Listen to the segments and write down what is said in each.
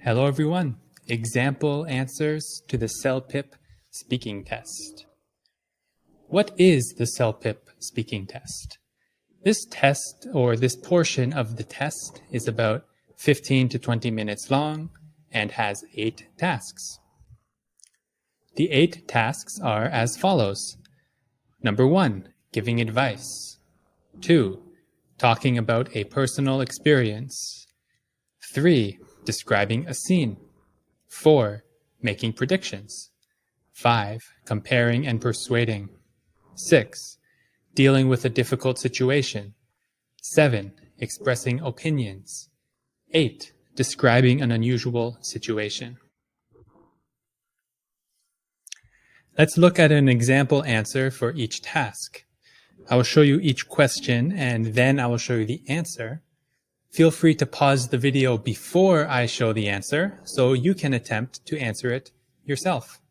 Hello everyone. Example answers to the Celpip speaking test. What is the Celpip speaking test? This test, or this portion of the test, is about 15 to 20 minutes long and has 8 tasks. The 8 tasks are as follows. Number 1, giving advice. 2, talking about a personal experience. 3, describing a scene. 4, making predictions. 5, comparing and persuading. 6, dealing with a difficult situation. 7, expressing opinions. 8, describing an unusual situation. Let's look at an example answer for each task. I will show you each question and then I will show you the answer. Feel free to pause the video before I show the answer so you can attempt to answer it yourself.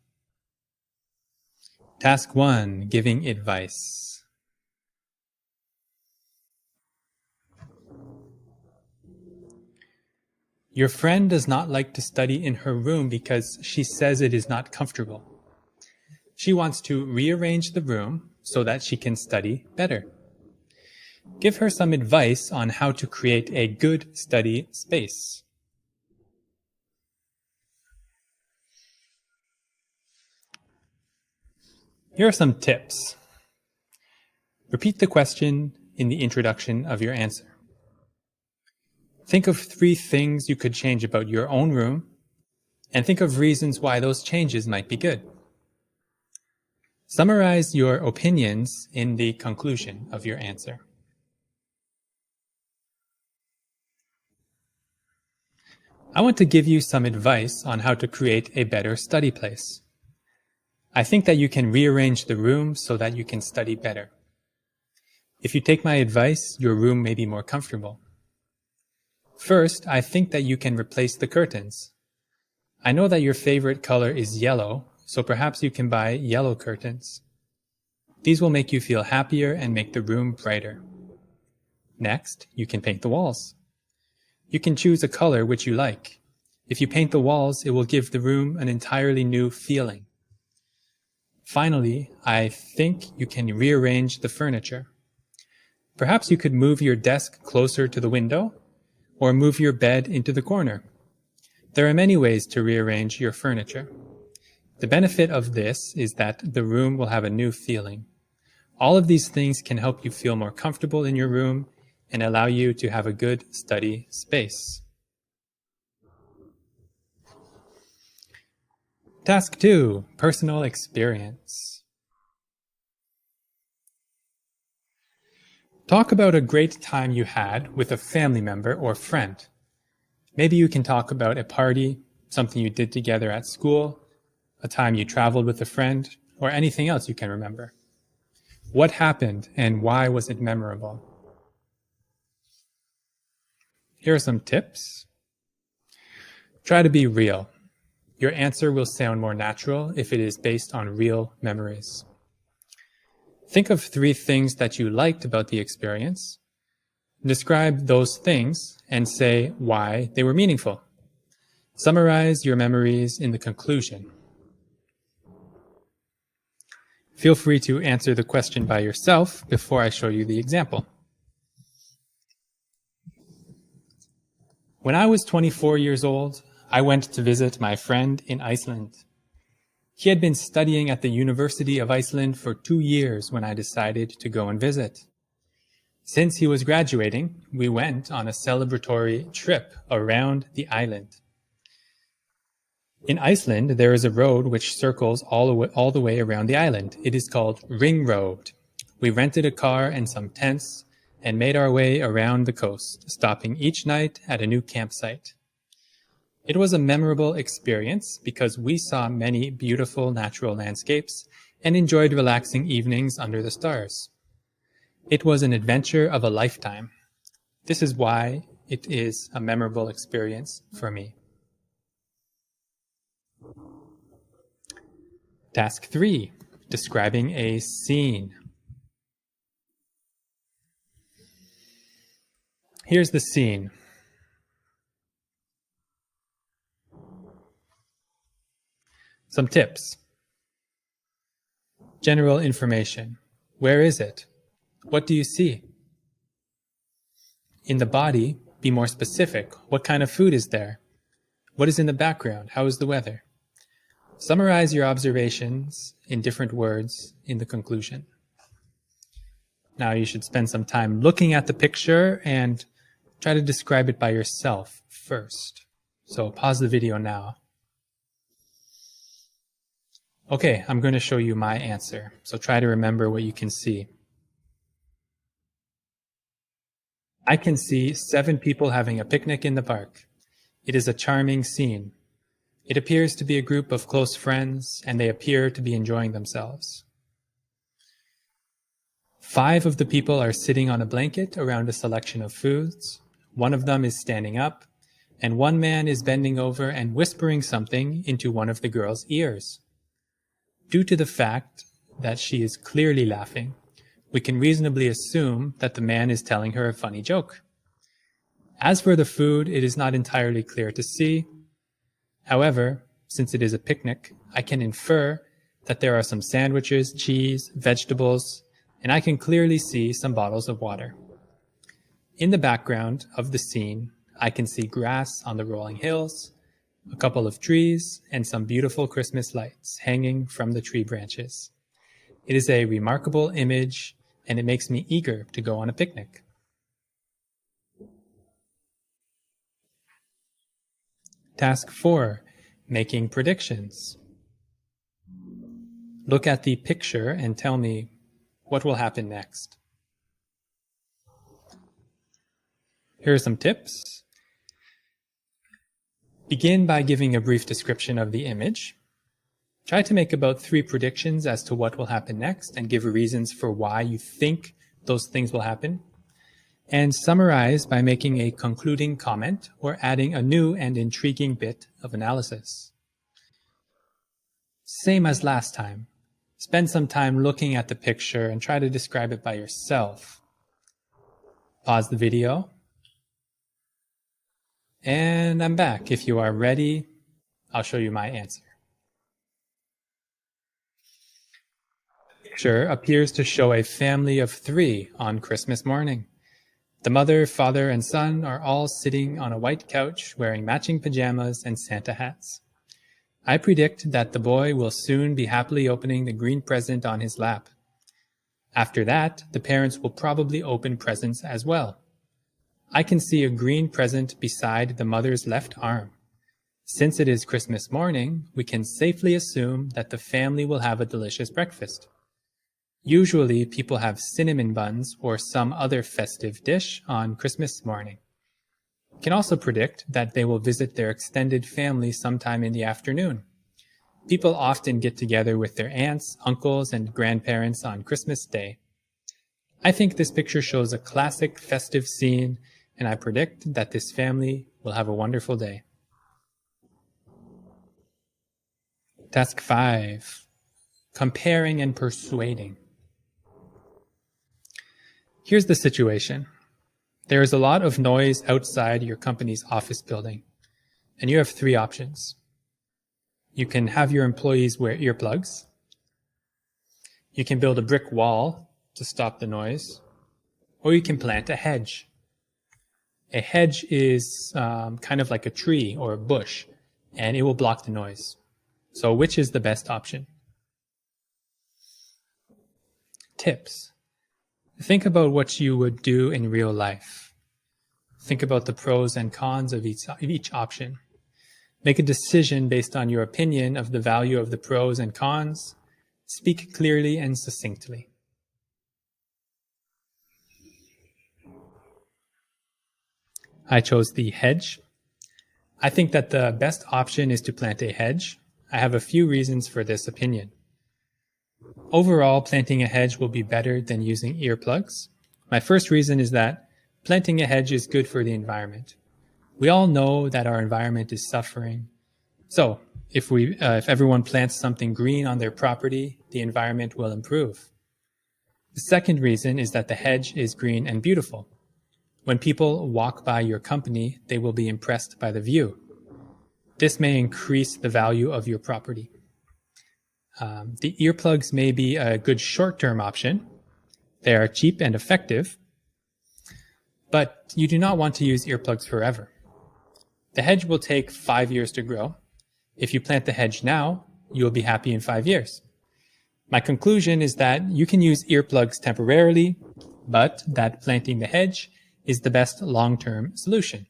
Task 1, giving advice. Your friend does not like to study in her room because she says it is not comfortable. She wants to rearrange the room so that she can study better. Give her some advice on how to create a good study space. Here are some tips. Repeat the question in the introduction of your answer. Think of 3 things you could change about your own room, and think of reasons why those changes might be good. Summarize your opinions in the conclusion of your answer. I want to give you some advice on how to create a better study place. I think that you can rearrange the room so that you can study better. If you take my advice, your room may be more comfortable. First, I think that you can replace the curtains. I know that your favorite color is yellow, so perhaps you can buy yellow curtains. These will make you feel happier and make the room brighter. Next, you can paint the walls. You can choose a color which you like. If you paint the walls, it will give the room an entirely new feeling. Finally, I think you can rearrange the furniture. Perhaps you could move your desk closer to the window, or move your bed into the corner. There are many ways to rearrange your furniture. The benefit of this is that the room will have a new feeling. All of these things can help you feel more comfortable in your room and allow you to have a good study space. Task 2, personal experience. Talk about a great time you had with a family member or friend. Maybe you can talk about a party, something you did together at school, a time you traveled with a friend, or anything else you can remember. What happened and why was it memorable? Here are some tips. Try to be real. Your answer will sound more natural if it is based on real memories. Think of 3 things that you liked about the experience. Describe those things and say why they were meaningful. Summarize your memories in the conclusion. Feel free to answer the question by yourself before I show you the example. When I was 24 years old, I went to visit my friend in Iceland. He had been studying at the University of Iceland for 2 years when I decided to go and visit. Since he was graduating, we went on a celebratory trip around the island. In Iceland, there is a road which circles all the way around the island. It is called Ring Road. We rented a car and some tents and made our way around the coast, stopping each night at a new campsite. It was a memorable experience because we saw many beautiful natural landscapes and enjoyed relaxing evenings under the stars. It was an adventure of a lifetime. This is why it is a memorable experience for me. Task 3, describing a scene. Here's the scene. Some tips. General information. Where is it? What do you see? In the body, be more specific. What kind of food is there? What is in the background? How is the weather? Summarize your observations in different words in the conclusion. Now you should spend some time looking at the picture and try to describe it by yourself first. So pause the video now. Okay, I'm going to show you my answer. So try to remember what you can see. I can see 7 people having a picnic in the park. It is a charming scene. It appears to be a group of close friends, and they appear to be enjoying themselves. 5 of the people are sitting on a blanket around a selection of foods. 1 of them is standing up, and 1 man is bending over and whispering something into one of the girl's ears. Due to the fact that she is clearly laughing, we can reasonably assume that the man is telling her a funny joke. As for the food, it is not entirely clear to see. However, since it is a picnic, I can infer that there are some sandwiches, cheese, vegetables, and I can clearly see some bottles of water. In the background of the scene, I can see grass on the rolling hills, a couple of trees, and some beautiful Christmas lights hanging from the tree branches. It is a remarkable image, and it makes me eager to go on a picnic. Task 4, making predictions. Look at the picture and tell me what will happen next. Here are some tips. Begin by giving a brief description of the image. Try to make about 3 predictions as to what will happen next and give reasons for why you think those things will happen. And summarize by making a concluding comment or adding a new and intriguing bit of analysis. Same as last time. Spend some time looking at the picture and try to describe it by yourself. Pause the video. And I'm back. If you are ready, I'll show you my answer. The picture appears to show a family of 3 on Christmas morning. The mother, father, and son are all sitting on a white couch wearing matching pajamas and Santa hats. I predict that the boy will soon be happily opening the green present on his lap. After that, the parents will probably open presents as well. I can see a green present beside the mother's left arm. Since it is Christmas morning, we can safely assume that the family will have a delicious breakfast. Usually, people have cinnamon buns or some other festive dish on Christmas morning. We can also predict that they will visit their extended family sometime in the afternoon. People often get together with their aunts, uncles, and grandparents on Christmas Day. I think this picture shows a classic festive scene, and I predict that this family will have a wonderful day. Task 5. Comparing and persuading. Here's the situation. There is a lot of noise outside your company's office building, and you have 3 options. You can have your employees wear earplugs. You can build a brick wall to stop the noise, or you can plant a hedge. A hedge is kind of like a tree or a bush, and it will block the noise. So which is the best option? Tips. Think about what you would do in real life. Think about the pros and cons of each option. Make a decision based on your opinion of the value of the pros and cons. Speak clearly and succinctly. I chose the hedge. I think that the best option is to plant a hedge. I have a few reasons for this opinion. Overall, planting a hedge will be better than using earplugs. My first reason is that planting a hedge is good for the environment. We all know that our environment is suffering. So, if everyone plants something green on their property, the environment will improve. The second reason is that the hedge is green and beautiful. When people walk by your company, they will be impressed by the view. This may increase the value of your property. The earplugs may be a good short-term option. They are cheap and effective, but you do not want to use earplugs forever. The hedge will take 5 years to grow. If you plant the hedge now, you will be happy in 5 years. My conclusion is that you can use earplugs temporarily, but that planting the hedge is the best long-term solution.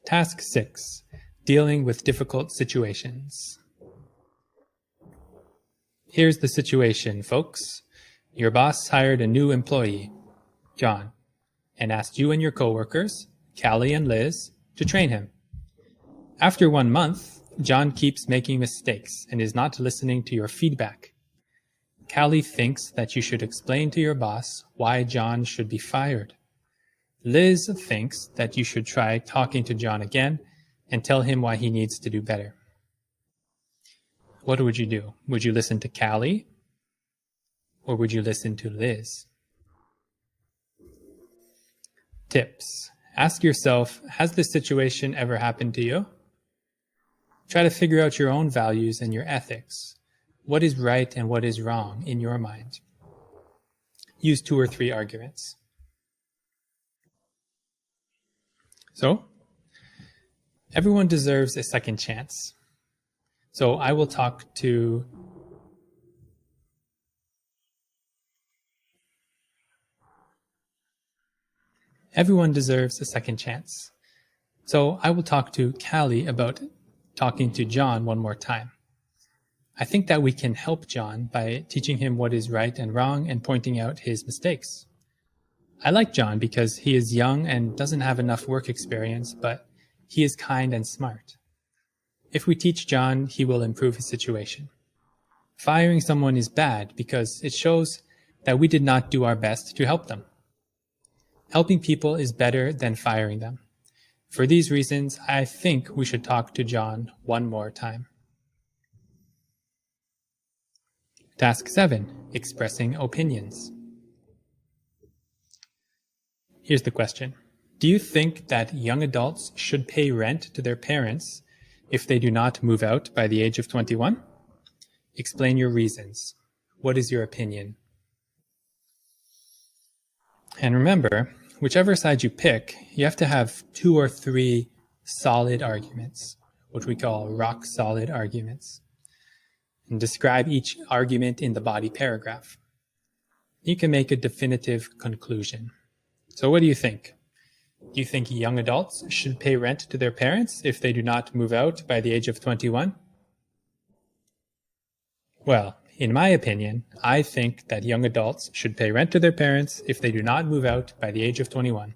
Task 6. Dealing with difficult situations. Here's the situation, folks. Your boss hired a new employee, John, and asked you and your coworkers, Callie and Liz, to train him. After 1 month, John keeps making mistakes and is not listening to your feedback. Callie thinks that you should explain to your boss why John should be fired. Liz thinks that you should try talking to John again and tell him why he needs to do better. What would you do? Would you listen to Callie? Or would you listen to Liz? Tips. Ask yourself, has this situation ever happened to you? Try to figure out your own values and your ethics. What is right and what is wrong in your mind? Use 2 or 3 arguments. So, everyone deserves a second chance. So I will talk to Everyone deserves a second chance. So I will talk to Callie about talking to John one more time. I think that we can help John by teaching him what is right and wrong and pointing out his mistakes. I like John because he is young and doesn't have enough work experience, but he is kind and smart. If we teach John, he will improve his situation. Firing someone is bad because it shows that we did not do our best to help them. Helping people is better than firing them. For these reasons, I think we should talk to John one more time. Task 7. Expressing opinions. Here's the question. Do you think that young adults should pay rent to their parents if they do not move out by the age of 21? Explain your reasons. What is your opinion? And remember, whichever side you pick, you have to have 2 or 3 solid arguments, what we call rock-solid arguments, and describe each argument in the body paragraph. You can make a definitive conclusion. So what do you think? Do you think young adults should pay rent to their parents if they do not move out by the age of 21? Well, in my opinion, I think that young adults should pay rent to their parents if they do not move out by the age of 21.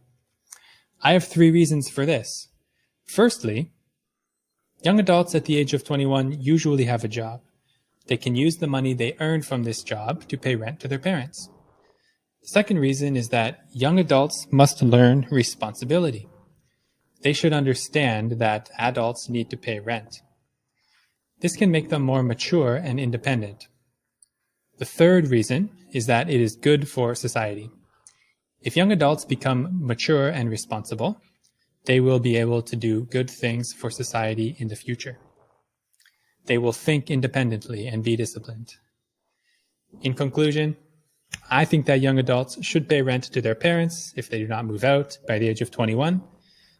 I have 3 reasons for this. Firstly, young adults at the age of 21 usually have a job. They can use the money they earn from this job to pay rent to their parents. The second reason is that young adults must learn responsibility. They should understand that adults need to pay rent. This can make them more mature and independent. The third reason is that it is good for society. If young adults become mature and responsible, they will be able to do good things for society in the future. They will think independently and be disciplined. In conclusion, I think that young adults should pay rent to their parents if they do not move out by the age of 21,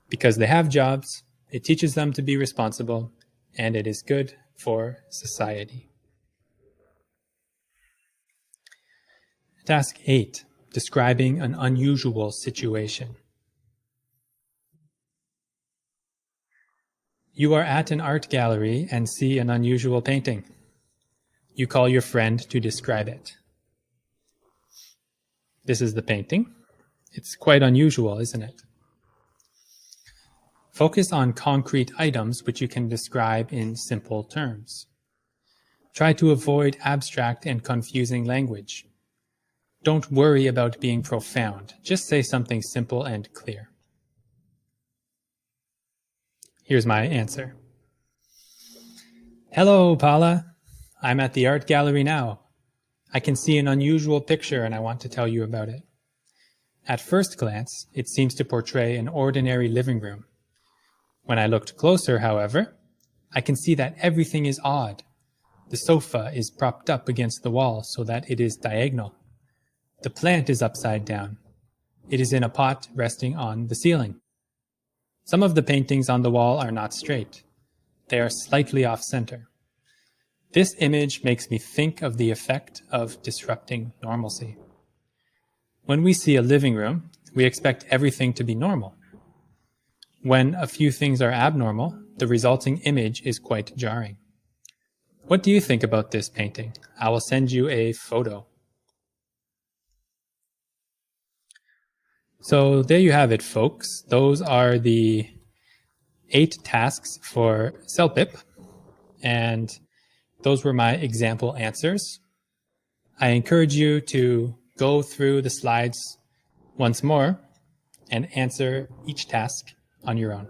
because they have jobs, it teaches them to be responsible, and it is good for society. Task 8. Describing an unusual situation. You are at an art gallery and see an unusual painting. You call your friend to describe it. This is the painting. It's quite unusual, isn't it? Focus on concrete items which you can describe in simple terms. Try to avoid abstract and confusing language. Don't worry about being profound. Just say something simple and clear. Here's my answer. Hello, Paula. I'm at the art gallery now. I can see an unusual picture and I want to tell you about it. At first glance, it seems to portray an ordinary living room. When I looked closer, however, I can see that everything is odd. The sofa is propped up against the wall so that it is diagonal. The plant is upside down. It is in a pot resting on the ceiling. Some of the paintings on the wall are not straight. They are slightly off-center. This image makes me think of the effect of disrupting normalcy. When we see a living room, we expect everything to be normal. When a few things are abnormal, the resulting image is quite jarring. What do you think about this painting? I will send you a photo. So there you have it, folks. Those are the 8 tasks for Celpip, and those were my example answers. I encourage you to go through the slides once more and answer each task on your own.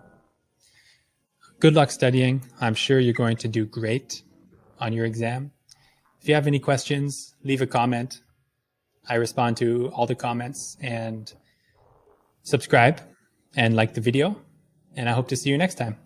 Good luck studying. I'm sure you're going to do great on your exam. If you have any questions, leave a comment. I respond to all the comments, and subscribe and like the video, and I hope to see you next time.